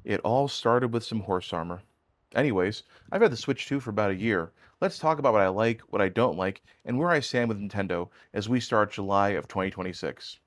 It all started with some horse armor. Anyways, I've had the Switch 2 for about a year. Let's talk about what I like, what I don't like, and where I stand with Nintendo as we start July of 2026.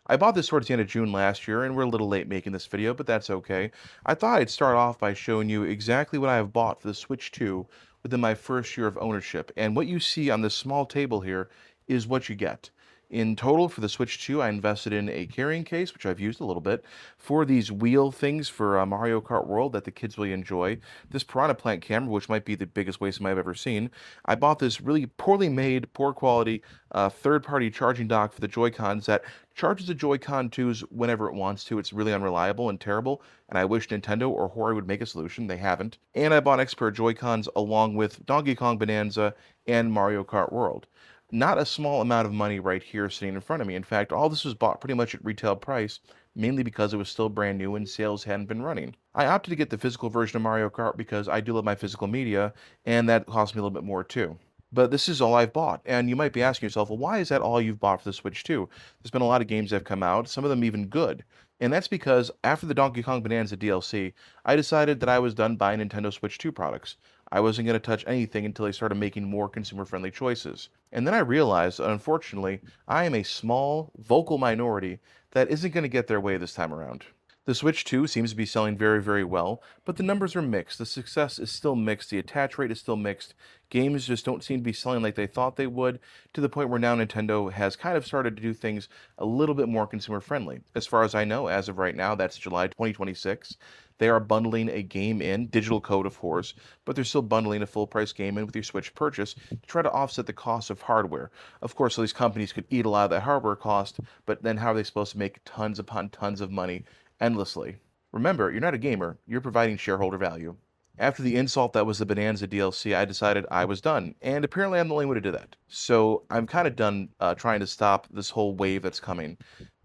I bought this towards the end of June last year, and we're a little late making this video, but that's okay. I thought I'd start off by showing you exactly what I have bought for the Switch 2 within my first year of ownership. And what you see on this small table here is what you get. In total, for the Switch 2, I invested in a carrying case, which I've used a little bit, for these wheel things for Mario Kart World that the kids really enjoy, this Piranha Plant camera, which might be the biggest waste of money I've ever seen. I bought this really poorly made, poor quality, third-party charging dock for the Joy-Cons that charges the Joy-Con 2s whenever it wants to. It's really unreliable and terrible, and I wish Nintendo or Hori would make a solution. They haven't. And I bought extra pair of Joy-Cons along with Donkey Kong Bonanza and Mario Kart World. Not a small amount of money right here sitting in front of me. In fact, all this was bought pretty much at retail price, mainly because it was still brand new and sales hadn't been running. I opted to get the physical version of Mario Kart because I do love my physical media, and that cost me a little bit more too. But this is all I've bought. And you might be asking yourself, well, why is that all you've bought for the Switch 2? There's been a lot of games that have come out, some of them even good. And that's because after the Donkey Kong Bonanza DLC, I decided that I was done buying Nintendo Switch 2 products. I wasn't going to touch anything until they started making more consumer-friendly choices. And then I realized, unfortunately, I am a small, vocal minority that isn't going to get their way this time around. The Switch 2 seems to be selling very, very well, but the numbers are mixed. The success is still mixed. The attach rate is still mixed. Games just don't seem to be selling like they thought they would, to the point where now Nintendo has kind of started to do things a little bit more consumer friendly. As far as I know, as of right now, that's July 2026. They are bundling a game in, digital code of course, but they're still bundling a full price game in with your Switch purchase to try to offset the cost of hardware. Of course, so these companies could eat a lot of that hardware cost, but then how are they supposed to make tons upon tons of money endlessly? Remember, you're not a gamer, you're providing shareholder value. After the insult that was the Bonanza DLC, I decided I was done, and apparently I'm the only one to do that. So I'm kind of done trying to stop this whole wave that's coming.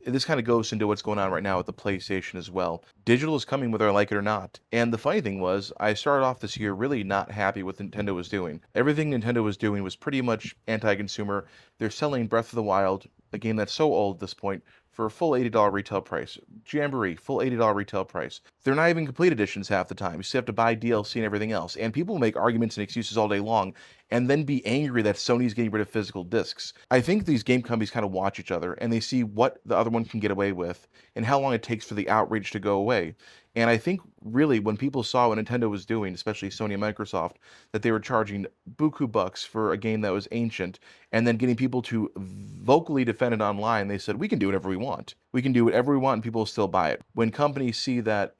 This kind of goes into what's going on right now with the PlayStation as well. Digital is coming whether I like it or not. And the funny thing was, I started off this year really not happy with what Nintendo was doing. Everything Nintendo was doing was pretty much anti-consumer. They're selling Breath of the Wild, a game that's so old at this point, for a full $80 retail price. Jamboree, full $80 retail price. They're not even complete editions half the time. You still have to buy DLC and everything else. And people make arguments and excuses all day long and then be angry that Sony's getting rid of physical discs. I think these game companies kind of watch each other and they see what the other one can get away with and how long it takes for the outrage to go away. And I think really when people saw what Nintendo was doing, especially Sony and Microsoft, that they were charging buku bucks for a game that was ancient and then getting people to vocally defend it online, they said, we can do whatever we want. We can do whatever we want and people will still buy it. When companies see that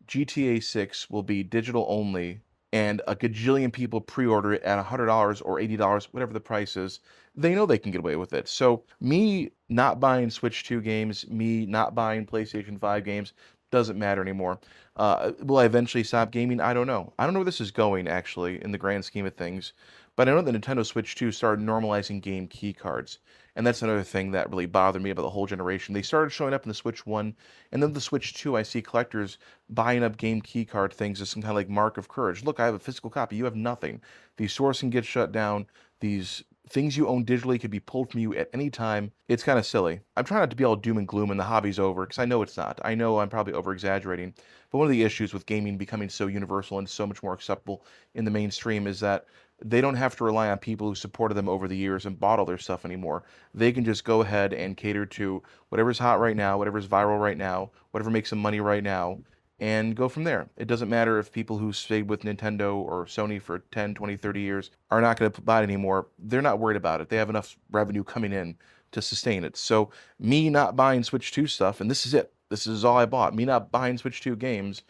GTA 6 will be digital only and a gajillion people pre-order it at $100 or $80, whatever the price is, they know they can get away with it. So me not buying Switch 2 games, me not buying PlayStation 5 games, doesn't matter anymore. Will I eventually stop gaming? I don't know. I don't know where this is going, actually, in the grand scheme of things. But I know that Nintendo Switch 2 started normalizing game key cards. And that's another thing that really bothered me about the whole generation. They started showing up in the Switch 1, and then the Switch 2, I see collectors buying up game key card things as some kind of like mark of courage. Look, I have a physical copy. You have nothing. The sourcing gets shut down. These things you own digitally could be pulled from you at any time. It's kind of silly. I'm trying not to be all doom and gloom and the hobby's over, because I know it's not. I know I'm probably over-exaggerating. But one of the issues with gaming becoming so universal and so much more acceptable in the mainstream is that they don't have to rely on people who supported them over the years and bought all their stuff anymore. They can just go ahead and cater to whatever's hot right now, whatever's viral right now, whatever makes some money right now, and go from there. It doesn't matter if people who stayed with Nintendo or Sony for 10, 20, 30 years are not going to buy it anymore. They're not worried about it. They have enough revenue coming in to sustain it. So me not buying Switch 2 stuff, and this is it. This is all I bought. Me not buying Switch 2 games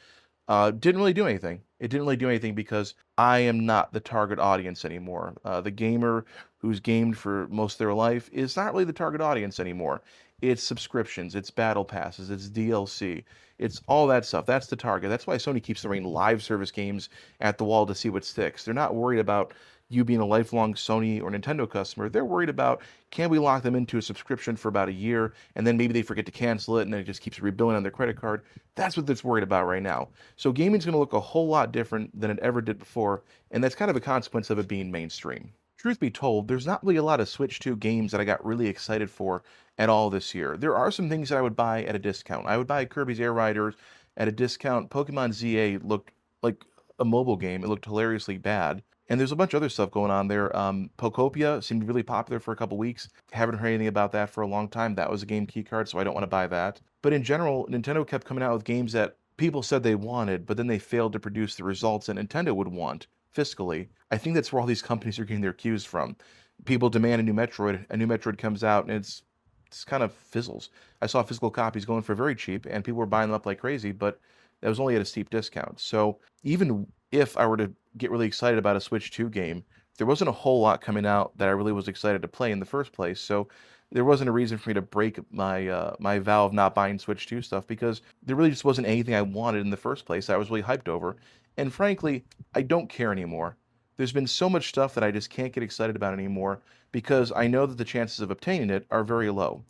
didn't really do anything. It didn't really do anything because I am not the target audience anymore. The gamer who's gamed for most of their life is not really the target audience anymore. It's subscriptions, it's battle passes, it's DLC, it's all that stuff. That's the target. That's why Sony keeps throwing live service games at the wall to see what sticks. They're not worried about you being a lifelong Sony or Nintendo customer. They're worried about, can we lock them into a subscription for about a year and then maybe they forget to cancel it and then it just keeps rebilling on their credit card. That's what it's worried about right now. So gaming's going to look a whole lot different than it ever did before, and that's kind of a consequence of it being mainstream. Truth be told, there's not really a lot of Switch 2 games that I got really excited for at all this year. There are some things that I would buy at a discount. I would buy Kirby's Air Riders at a discount. Pokemon ZA looked like a mobile game. It looked hilariously bad. And there's a bunch of other stuff going on there. Pokopia seemed really popular for a couple weeks. Haven't heard anything about that for a long time. That was a game key card, so I don't want to buy that. But in general, Nintendo kept coming out with games that people said they wanted, but then they failed to produce the results that Nintendo would want fiscally. I think that's where all these companies are getting their cues from. People demand a new Metroid comes out, and it's kind of fizzles. I saw physical copies going for very cheap, and people were buying them up like crazy, but that was only at a steep discount. So even if I were to get really excited about a Switch 2 game, there wasn't a whole lot coming out that I really was excited to play in the first place. So there wasn't a reason for me to break my vow of not buying Switch 2 stuff because there really just wasn't anything I wanted in the first place I was really hyped over. And frankly, I don't care anymore. There's been so much stuff that I just can't get excited about anymore because I know that the chances of obtaining it are very low.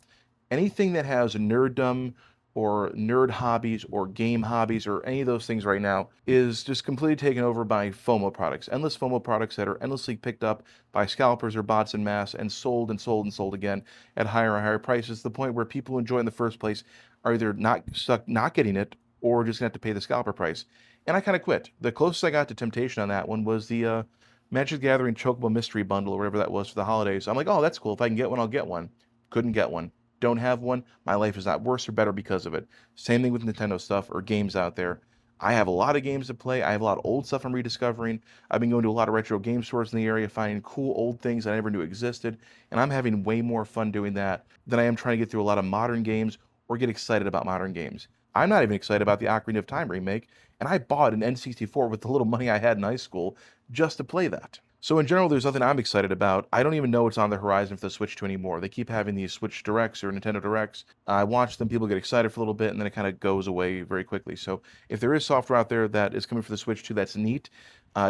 Anything that has nerddom or nerd hobbies or game hobbies or any of those things right now is just completely taken over by FOMO products. Endless FOMO products that are endlessly picked up by scalpers or bots en masse and sold and sold and sold again at higher and higher prices to the point where people who enjoy it in the first place are either not stuck not getting it or just gonna have to pay the scalper price. And I kind of quit. The closest I got to temptation on that one was the Magic the Gathering Chocobo Mystery Bundle or whatever that was for the holidays. I'm like, oh, that's cool. If I can get one, I'll get one. Couldn't get one. Don't have one. My life is not worse or better because of it. Same thing with Nintendo stuff or games out there. I have a lot of games to play. I have a lot of old stuff I'm rediscovering. I've been going to a lot of retro game stores in the area, finding cool old things I never knew existed, and I'm having way more fun doing that than I am trying to get through a lot of modern games or get excited about modern games. I'm not even excited about the Ocarina of Time remake, and I bought an N64 with the little money I had in high school just to play that. So in general, there's nothing I'm excited about. I don't even know what's on the horizon for the Switch 2 anymore. They keep having these Switch Directs or Nintendo Directs. I watch them, people get excited for a little bit, and then it kind of goes away very quickly. So if there is software out there that is coming for the Switch 2 that's neat,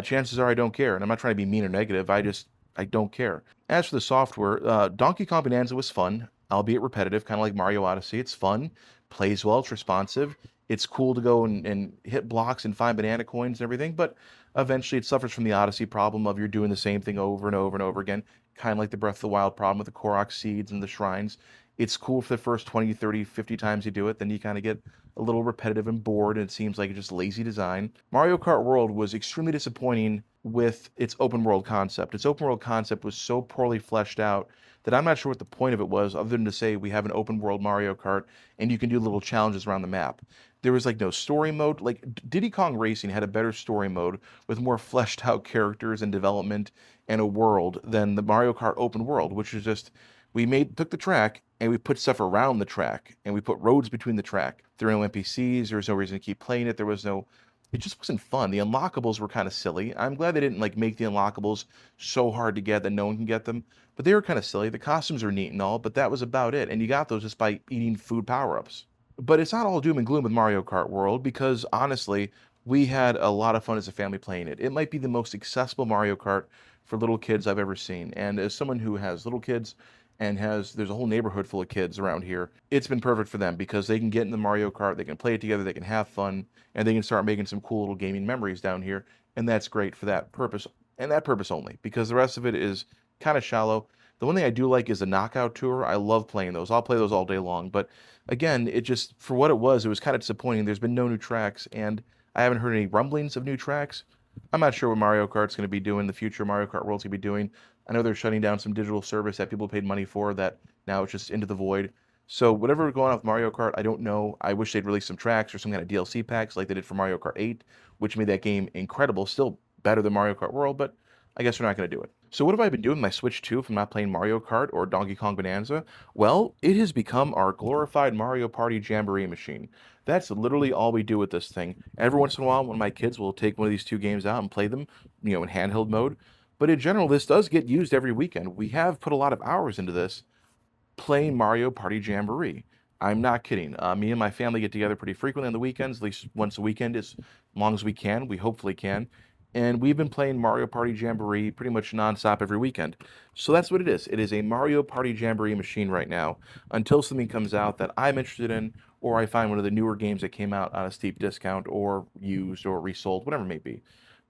chances are I don't care. And I'm not trying to be mean or negative. I don't care. As for the software, Donkey Kong Bonanza was fun, albeit repetitive, kind of like Mario Odyssey. It's fun, plays well, it's responsive. It's cool to go and hit blocks and find banana coins and everything, but eventually it suffers from the Odyssey problem of you're doing the same thing over and over and over again, kind of like the Breath of the Wild problem with the Korok seeds and the shrines. It's cool for the first 20, 30, 50 times you do it, then you kind of get a little repetitive and bored, and it seems like it's just lazy design. Mario Kart World was extremely disappointing with its open world concept. Its open world concept was so poorly fleshed out that I'm not sure what the point of it was, other than to say we have an open world Mario Kart and you can do little challenges around the map. There was like no story mode. Like Diddy Kong Racing had a better story mode with more fleshed out characters and development and a world than the Mario Kart open world, which is just took the track and we put stuff around the track and we put roads between the track. There were no NPCs. There was no reason to keep playing it. It just wasn't fun. The unlockables were kind of silly. I'm glad they didn't like make the unlockables so hard to get that no one can get them, but they were kind of silly. The costumes are neat and all, but that was about it. And you got those just by eating food power-ups. But it's not all doom and gloom with Mario Kart World because honestly, we had a lot of fun as a family playing it. It might be the most accessible Mario Kart for little kids I've ever seen. And as someone who has little kids and there's a whole neighborhood full of kids around here, it's been perfect for them because they can get in the Mario Kart, they can play it together, they can have fun, and they can start making some cool little gaming memories down here. And that's great for that purpose and that purpose only because the rest of it is kind of shallow. The one thing I do like is the Knockout Tour. I love playing those. I'll play those all day long. But again, it just, for what it was kind of disappointing. There's been no new tracks, and I haven't heard any rumblings of new tracks. I'm not sure what Mario Kart's going to be doing, the future Mario Kart World's going to be doing. I know they're shutting down some digital service that people paid money for that now it's just into the void. So whatever going on with Mario Kart, I don't know. I wish they'd release some tracks or some kind of DLC packs like they did for Mario Kart 8, which made that game incredible. Still better than Mario Kart World, but I guess they're not going to do it. So what have I been doing with my Switch 2 if I'm not playing Mario Kart or Donkey Kong Bonanza? Well, it has become our glorified Mario Party Jamboree machine. That's literally all we do with this thing. Every once in a while, one of my kids will take one of these two games out and play them, in handheld mode. But in general, this does get used every weekend. We have put a lot of hours into this playing Mario Party Jamboree. I'm not kidding. Me and my family get together pretty frequently on the weekends, at least once a weekend, as long as we can. We hopefully can. And we've been playing Mario Party Jamboree pretty much nonstop every weekend. So that's what it is. It is a Mario Party Jamboree machine right now until something comes out that I'm interested in, or I find one of the newer games that came out on a steep discount, or used, or resold, whatever it may be.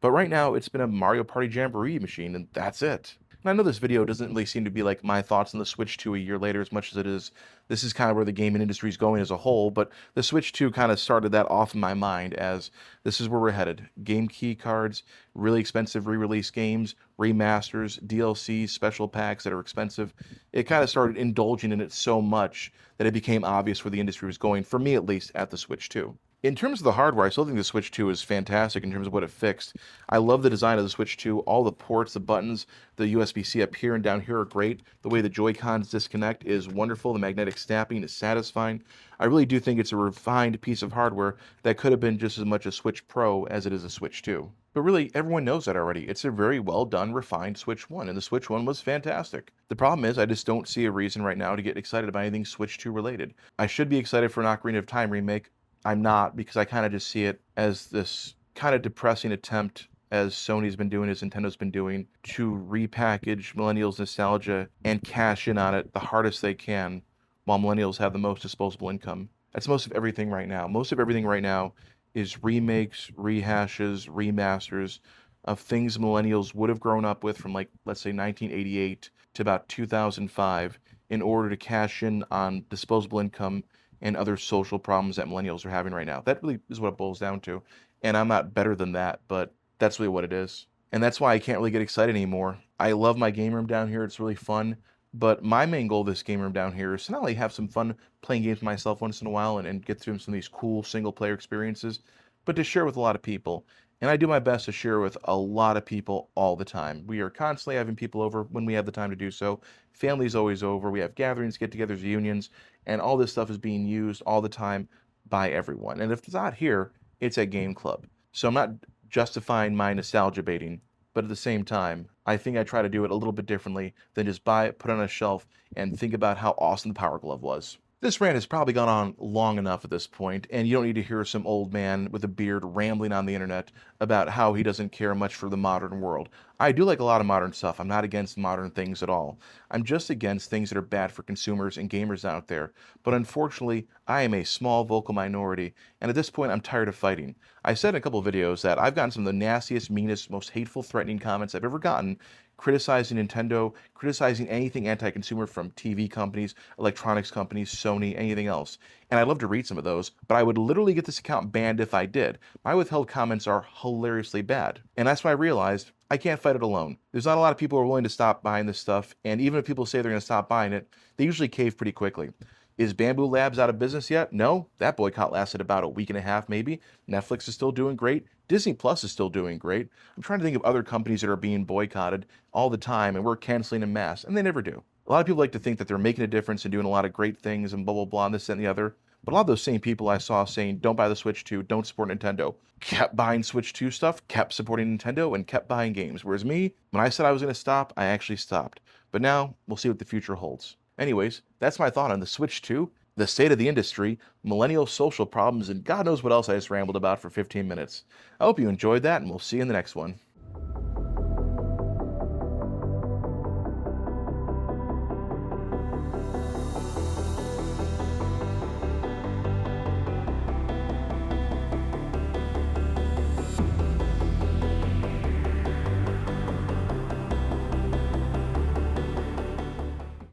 But right now, it's been a Mario Party Jamboree machine, and that's it. And I know this video doesn't really seem to be like my thoughts on the Switch 2 a year later as much as it is. This is kind of where the gaming industry is going as a whole, but the Switch 2 kind of started that off in my mind as this is where we're headed. Game key cards, really expensive re-release games, remasters, DLCs, special packs that are expensive. It kind of started indulging in it so much that it became obvious where the industry was going, for me at least, at the Switch 2. In terms of the hardware, I still think the Switch 2 is fantastic in terms of what it fixed. I love the design of the Switch 2. All the ports, the buttons, the USB-C up here and down here are great. The way the Joy-Cons disconnect is wonderful. The magnetic snapping is satisfying. I really do think it's a refined piece of hardware that could have been just as much a Switch Pro as it is a Switch 2. But really, everyone knows that already. It's a very well done, refined Switch 1, and the Switch 1 was fantastic. The problem is, I just don't see a reason right now to get excited about anything Switch 2 related. I should be excited for an Ocarina of Time remake. I'm not, because I kind of just see it as this kind of depressing attempt, as Sony's been doing, as Nintendo's been doing, to repackage millennials' nostalgia and cash in on it the hardest they can while millennials have the most disposable income. That's most of everything right now. Most of everything right now is remakes, rehashes, remasters of things millennials would have grown up with from, like, let's say 1988 to about 2005 in order to cash in on disposable income and other social problems that millennials are having right now. That really is what it boils down to. And I'm not better than that, but that's really what it is. And that's why I can't really get excited anymore. I love my game room down here. It's really fun. But my main goal of this game room down here is to not only have some fun playing games myself once in a while and get through some of these cool single player experiences, but to share with a lot of people. And I do my best to share with a lot of people all the time. We are constantly having people over when we have the time to do so. Family's always over. We have gatherings, get-togethers, reunions, and all this stuff is being used all the time by everyone. And if it's not here, it's at Game Club. So I'm not justifying my nostalgia baiting, but at the same time, I think I try to do it a little bit differently than just buy it, put it on a shelf, and think about how awesome the Power Glove was. This rant has probably gone on long enough at this point, and you don't need to hear some old man with a beard rambling on the internet about how he doesn't care much for the modern world. I do like a lot of modern stuff. I'm not against modern things at all. I'm just against things that are bad for consumers and gamers out there. But unfortunately, I am a small vocal minority, and at this point, I'm tired of fighting. I said in a couple of videos that I've gotten some of the nastiest, meanest, most hateful, threatening comments I've ever gotten, criticizing Nintendo, criticizing anything anti-consumer from TV companies, electronics companies, Sony, anything else. And I'd love to read some of those, but I would literally get this account banned if I did. My withheld comments are hilariously bad. And that's when I realized I can't fight it alone. There's not a lot of people who are willing to stop buying this stuff, and even if people say they're going to stop buying it, they usually cave pretty quickly. Is Bamboo Labs out of business yet? No. That boycott lasted about a week and a half, maybe. Netflix is still doing great. Disney Plus is still doing great. I'm trying to think of other companies that are being boycotted all the time, and we're canceling en masse, and they never do. A lot of people like to think that they're making a difference and doing a lot of great things and blah, blah, blah, and this, that, and the other. But a lot of those same people I saw saying, don't buy the Switch 2, don't support Nintendo, kept buying Switch 2 stuff, kept supporting Nintendo, and kept buying games. Whereas me, when I said I was going to stop, I actually stopped. But now, we'll see what the future holds. Anyways, that's my thought on the Switch 2, the state of the industry, millennial social problems, and God knows what else I just rambled about for 15 minutes. I hope you enjoyed that, and we'll see you in the next one.